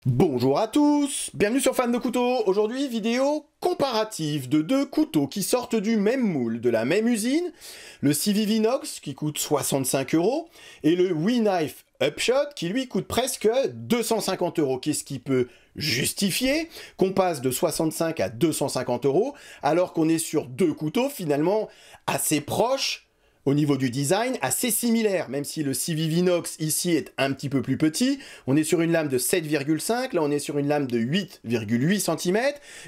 Bonjour à tous, bienvenue sur Fan de Couteaux. Aujourd'hui, vidéo comparative de deux couteaux qui sortent du même moule, de la même usine. Le CVV Nox qui coûte 65 € et le WeKnife Upshot qui lui coûte presque 250 €. Qu'est-ce qui peut justifier qu'on passe de 65 à 250 € alors qu'on est sur deux couteaux finalement assez proches au niveau du design, assez similaire, même si le CVV Nox ici est un petit peu plus petit. On est sur une lame de 7,5, là on est sur une lame de 8,8 cm.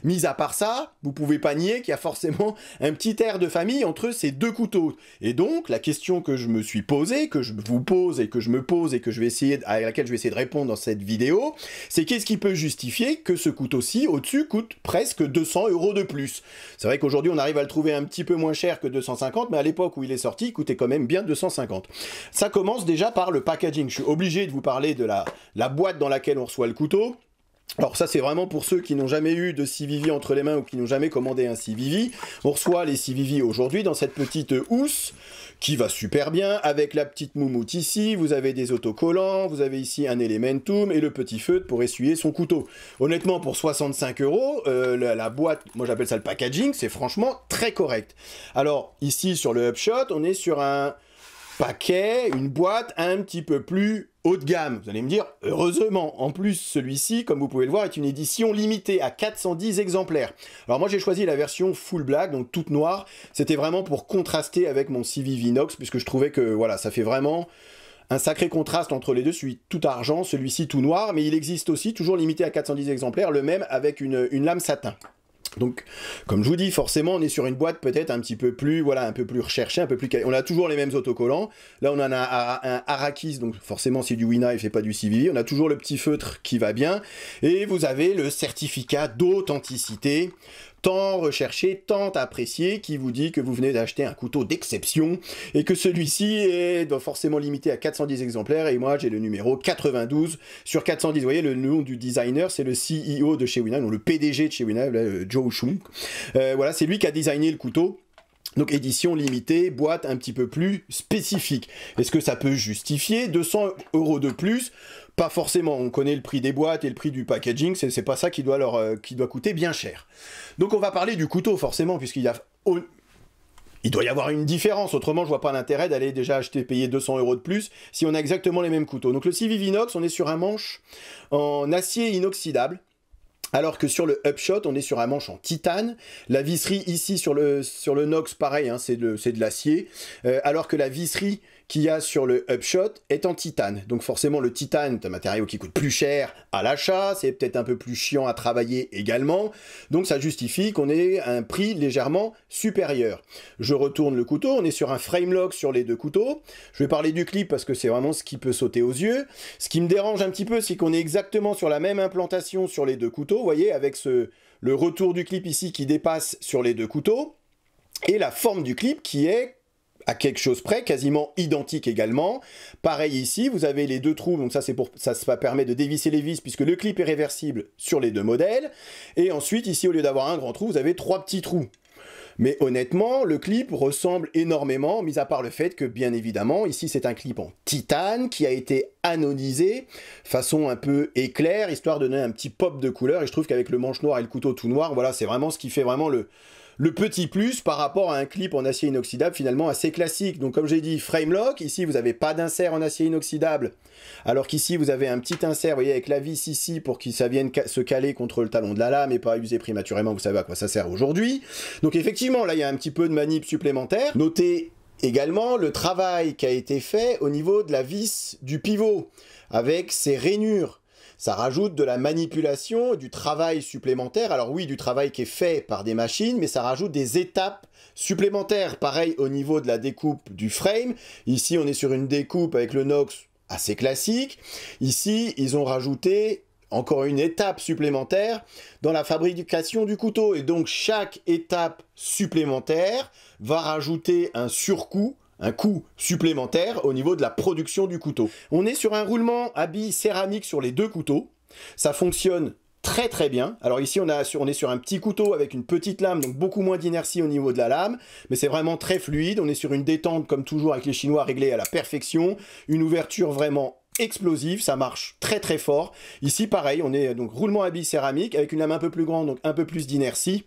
Mis à part ça, vous pouvez pas nier qu'il y a forcément un petit air de famille entre ces deux couteaux. Et donc, la question que je me suis posée, que je vous pose et que je me pose et que je vais essayer, à laquelle je vais essayer de répondre dans cette vidéo, c'est qu'est-ce qui peut justifier que ce couteau-ci, au-dessus, coûte presque 200 € de plus. C'est vrai qu'aujourd'hui, on arrive à le trouver un petit peu moins cher que 250, mais à l'époque où il est sorti, il coûtait quand même bien 250. Ça commence déjà par le packaging. Je suis obligé de vous parler de la boîte dans laquelle on reçoit le couteau. Alors ça c'est vraiment pour ceux qui n'ont jamais eu de CVV entre les mains ou qui n'ont jamais commandé un CVV. On reçoit les CVV aujourd'hui dans cette petite housse qui va super bien avec la petite moumoute ici, vous avez des autocollants, vous avez ici un Elementum et le petit feutre pour essuyer son couteau. Honnêtement pour 65 €, la boîte, moi j'appelle ça le packaging, c'est franchement très correct. Alors ici sur le Upshot, on est sur un paquet, une boîte un petit peu plus haut de gamme. Vous allez me dire, heureusement, en plus celui-ci, comme vous pouvez le voir, est une édition limitée à 410 exemplaires. Alors moi j'ai choisi la version full black, donc toute noire. C'était vraiment pour contraster avec mon CVV Nox, puisque je trouvais que voilà, ça fait vraiment un sacré contraste entre les deux, celui tout argent, celui-ci tout noir, mais il existe aussi, toujours limité à 410 exemplaires, le même avec une lame satin. Donc, comme je vous dis, forcément, on est sur une boîte peut-être un petit peu plus, voilà, un peu plus recherchée, un peu plus... On a toujours les mêmes autocollants. Là, on en a un Arrakis, donc forcément, c'est du WeKnife et pas du CVV. On a toujours le petit feutre qui va bien. Et vous avez le certificat d'authenticité, tant recherché, tant apprécié, qui vous dit que vous venez d'acheter un couteau d'exception et que celui-ci est forcément limité à 410 exemplaires. Et moi, j'ai le numéro 92 sur 410. Vous voyez, le nom du designer, c'est le CEO de chez WeKnife, donc le PDG de chez WeKnife, Joe Chung. Voilà, c'est lui qui a designé le couteau. Donc édition limitée, boîte un petit peu plus spécifique. Est-ce que ça peut justifier 200 € de plus? Pas forcément, on connaît le prix des boîtes et le prix du packaging, c'est pas ça qui doit coûter bien cher. Donc on va parler du couteau forcément, il doit y avoir une différence, autrement je vois pas l'intérêt d'aller déjà payer 200 € de plus si on a exactement les mêmes couteaux. Donc le CVV Nox, on est sur un manche en acier inoxydable. Alors que sur le Upshot, on est sur un manche en titane. La visserie ici sur le Nox, pareil, hein, c'est de l'acier. Alors que la visserie qu'il y a sur le Upshot est en titane. Donc forcément, le titane est un matériau qui coûte plus cher à l'achat. C'est peut-être un peu plus chiant à travailler également. Donc ça justifie qu'on ait un prix légèrement supérieur. Je retourne le couteau. On est sur un frame lock sur les deux couteaux. Je vais parler du clip parce que c'est vraiment ce qui peut sauter aux yeux. Ce qui me dérange un petit peu, c'est qu'on est exactement sur la même implantation sur les deux couteaux. Vous voyez, avec le retour du clip ici qui dépasse sur les deux couteaux, et la forme du clip qui est à quelque chose près, quasiment identique également. Pareil ici, vous avez les deux trous, donc ça permet de dévisser les vis, puisque le clip est réversible sur les deux modèles. Et ensuite, ici, au lieu d'avoir un grand trou, vous avez trois petits trous. Mais honnêtement, le clip ressemble énormément, mis à part le fait que, bien évidemment, ici c'est un clip en titane qui a été anodisé, façon un peu éclair, histoire de donner un petit pop de couleur, et je trouve qu'avec le manche noir et le couteau tout noir, voilà, c'est vraiment ce qui fait vraiment le petit plus par rapport à un clip en acier inoxydable finalement assez classique. Donc comme j'ai dit, frame lock, ici vous n'avez pas d'insert en acier inoxydable, alors qu'ici vous avez un petit insert, vous voyez, avec la vis ici pour que ça vienne se caler contre le talon de la lame et pas user prématurément, vous savez à quoi ça sert aujourd'hui. Donc effectivement, là il y a un petit peu de manip supplémentaire. Notez également le travail qui a été fait au niveau de la vis du pivot, avec ses rainures. Ça rajoute de la manipulation, du travail supplémentaire. Alors oui, du travail qui est fait par des machines, mais ça rajoute des étapes supplémentaires. Pareil au niveau de la découpe du frame. Ici, on est sur une découpe avec le Nox assez classique. Ici, ils ont rajouté encore une étape supplémentaire dans la fabrication du couteau. Et donc, chaque étape supplémentaire va rajouter un surcoût, un coût supplémentaire au niveau de la production du couteau. On est sur un roulement à billes céramique sur les deux couteaux. Ça fonctionne très très bien. Alors ici on est sur un petit couteau avec une petite lame, donc beaucoup moins d'inertie au niveau de la lame, mais c'est vraiment très fluide. On est sur une détente comme toujours avec les Chinois réglée à la perfection, une ouverture vraiment explosif, ça marche très très fort. Ici pareil, on est donc roulement à billes céramique avec une lame un peu plus grande, donc un peu plus d'inertie.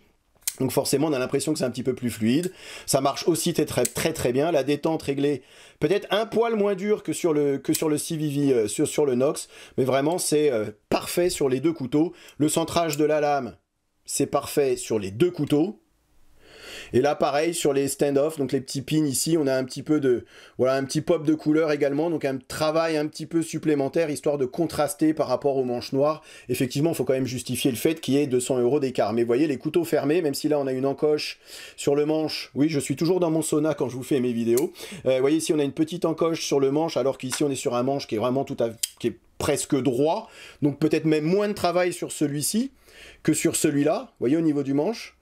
Donc forcément on a l'impression que c'est un petit peu plus fluide. Ça marche aussi très bien. La détente réglée peut-être un poil moins dur que sur le CVV, sur le Nox, mais vraiment c'est parfait sur les deux couteaux. Le centrage de la lame, c'est parfait sur les deux couteaux. Et là pareil sur les stand-off, donc les petits pins ici, on a un petit peu de, voilà, un petit pop de couleur également, donc un travail un petit peu supplémentaire, histoire de contraster par rapport aux manches noires. Effectivement, il faut quand même justifier le fait qu'il y ait 200 € d'écart. Mais vous voyez, les couteaux fermés, même si là on a une encoche sur le manche, oui, je suis toujours dans mon sauna quand je vous fais mes vidéos. Vous voyez ici, on a une petite encoche sur le manche, alors qu'ici on est sur un manche qui est vraiment qui est presque droit, donc peut-être même moins de travail sur celui-ci que sur celui-là, vous voyez, au niveau du manche.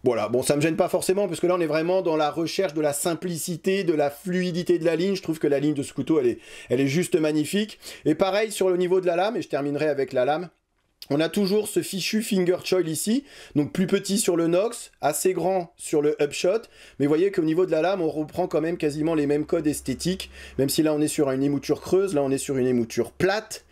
Voilà, bon, ça me gêne pas forcément, parce que là, on est vraiment dans la recherche de la simplicité, de la fluidité de la ligne. Je trouve que la ligne de ce couteau, elle est juste magnifique. Et pareil, sur le niveau de la lame, et je terminerai avec la lame, on a toujours ce fichu finger choil ici, donc plus petit sur le Nox, assez grand sur le Upshot, mais vous voyez qu'au niveau de la lame, on reprend quand même quasiment les mêmes codes esthétiques, même si là on est sur une émouture creuse, là on est sur une émouture plate.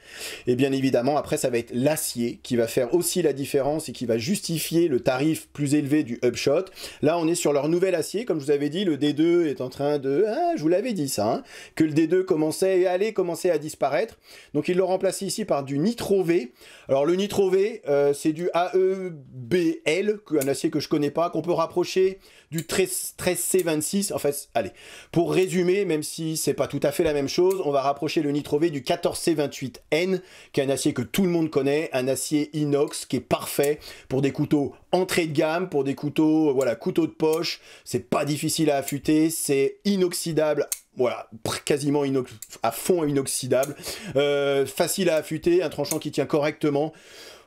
Et bien évidemment, après, ça va être l'acier qui va faire aussi la différence et qui va justifier le tarif plus élevé du Upshot. Là, on est sur leur nouvel acier. Comme je vous avais dit, le D2 est en train de... Ah, je vous l'avais dit ça, hein, que le D2 allait commencer à disparaître. Donc, ils l'ont remplacé ici par du Nitro V. Alors, le Nitro V, c'est du AEBL, un acier que je connais pas, qu'on peut rapprocher du 13C26. En fait, allez, pour résumer, même si c'est pas tout à fait la même chose, on va rapprocher le Nitro V du 14C28N, qui est un acier que tout le monde connaît, un acier inox qui est parfait pour des couteaux entrée de gamme, pour des couteaux, voilà, couteaux de poche. C'est pas difficile à affûter, c'est inoxydable. Voilà, quasiment à fond inoxydable, facile à affûter, un tranchant qui tient correctement.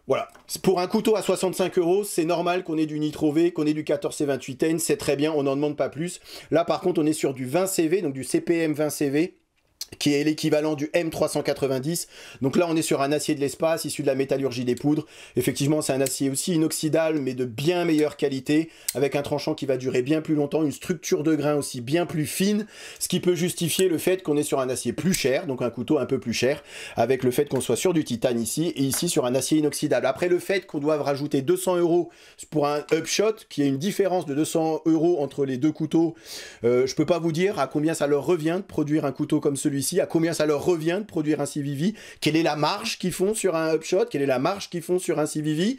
Voilà, pour un couteau à 65 €, c'est normal qu'on ait du Nitro V, qu'on ait du 14C28N, c'est très bien, on n'en demande pas plus. Là par contre on est sur du 20CV, donc du CPM 20CV, qui est l'équivalent du M390. Donc là, on est sur un acier de l'espace, issu de la métallurgie des poudres. Effectivement, c'est un acier aussi inoxydable, mais de bien meilleure qualité, avec un tranchant qui va durer bien plus longtemps, une structure de grain aussi bien plus fine, ce qui peut justifier le fait qu'on est sur un acier plus cher, donc un couteau un peu plus cher, avec le fait qu'on soit sur du titane ici, et ici sur un acier inoxydable. Après, le fait qu'on doive rajouter 200 € pour un Upshot, qui a une différence de 200 € entre les deux couteaux, je peux pas vous dire à combien ça leur revient de produire un couteau comme celui-ci, à combien ça leur revient de produire un CVV, quelle est la marge qu'ils font sur un Upshot, quelle est la marge qu'ils font sur un CVV,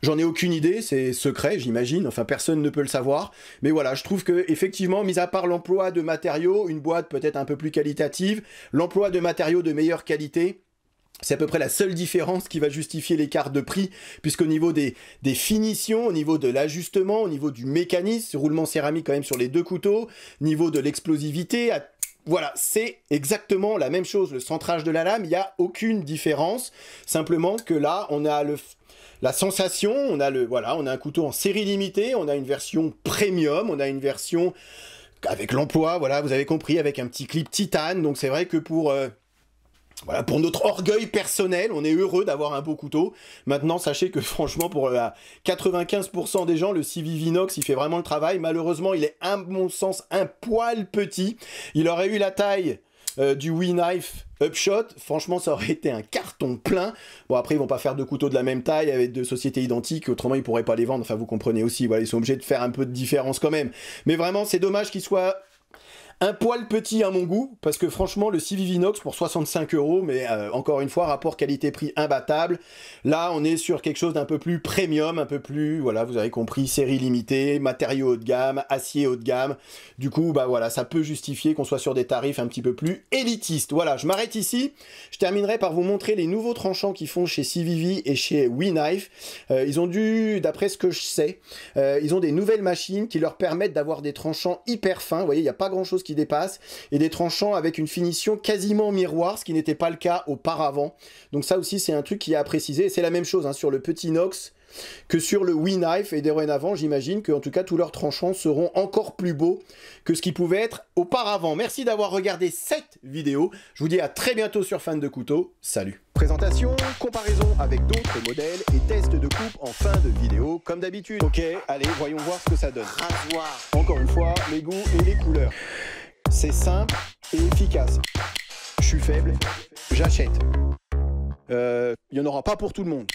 j'en ai aucune idée, c'est secret j'imagine, enfin personne ne peut le savoir, mais voilà, je trouve que effectivement, mis à part l'emploi de matériaux, une boîte peut-être un peu plus qualitative, l'emploi de matériaux de meilleure qualité, c'est à peu près la seule différence qui va justifier l'écart de prix, puisqu'au niveau des finitions, au niveau de l'ajustement, au niveau du mécanisme, roulement céramique quand même sur les deux couteaux, niveau de l'explosivité, voilà, c'est exactement la même chose. Le centrage de la lame, il n'y a aucune différence. Simplement que là, on a la sensation, on a un couteau en série limitée, on a une version premium, on a une version avec l'emploi, voilà, vous avez compris, avec un petit clip titane. Donc c'est vrai que pour notre orgueil personnel, on est heureux d'avoir un beau couteau. Maintenant, sachez que franchement, pour 95% des gens, le CVV Nox, il fait vraiment le travail. Malheureusement, il est, à mon sens, un poil petit. Il aurait eu la taille du WeKnife Upshot. Franchement, ça aurait été un carton plein. Bon, après, ils vont pas faire deux couteaux de la même taille avec deux sociétés identiques. Autrement, ils pourraient pas les vendre. Enfin, vous comprenez aussi. Voilà, ils sont obligés de faire un peu de différence quand même. Mais vraiment, c'est dommage qu'il soit un poil petit à mon goût, parce que franchement, le CVV Nox pour 65 €, mais encore une fois, rapport qualité-prix imbattable. Là, on est sur quelque chose d'un peu plus premium, un peu plus, voilà, vous avez compris, série limitée, matériaux haut de gamme, acier haut de gamme. Du coup, bah voilà, ça peut justifier qu'on soit sur des tarifs un petit peu plus élitistes. Voilà, je m'arrête ici. Je terminerai par vous montrer les nouveaux tranchants qu'ils font chez CVV et chez WeKnife. Ils ont d'après ce que je sais, ils ont des nouvelles machines qui leur permettent d'avoir des tranchants hyper fins. Vous voyez, il n'y a pas grand-chose qui dépasse, et des tranchants avec une finition quasiment miroir, ce qui n'était pas le cas auparavant. Donc ça aussi, c'est un truc qui est à préciser. C'est la même chose hein, sur le petit Nox que sur le WeKnife, et dorénavant, j'imagine qu'en tout cas, tous leurs tranchants seront encore plus beaux que ce qu'ils pouvaient être auparavant. Merci d'avoir regardé cette vidéo. Je vous dis à très bientôt sur Fan de Couteaux. Salut. Présentation, comparaison avec d'autres modèles et test de coupe en fin de vidéo, comme d'habitude. Ok, allez, voyons voir ce que ça donne. Rasoir. Encore une fois, les goûts et les couleurs. C'est simple et efficace. Je suis faible, j'achète. Il n'y en aura pas pour tout le monde.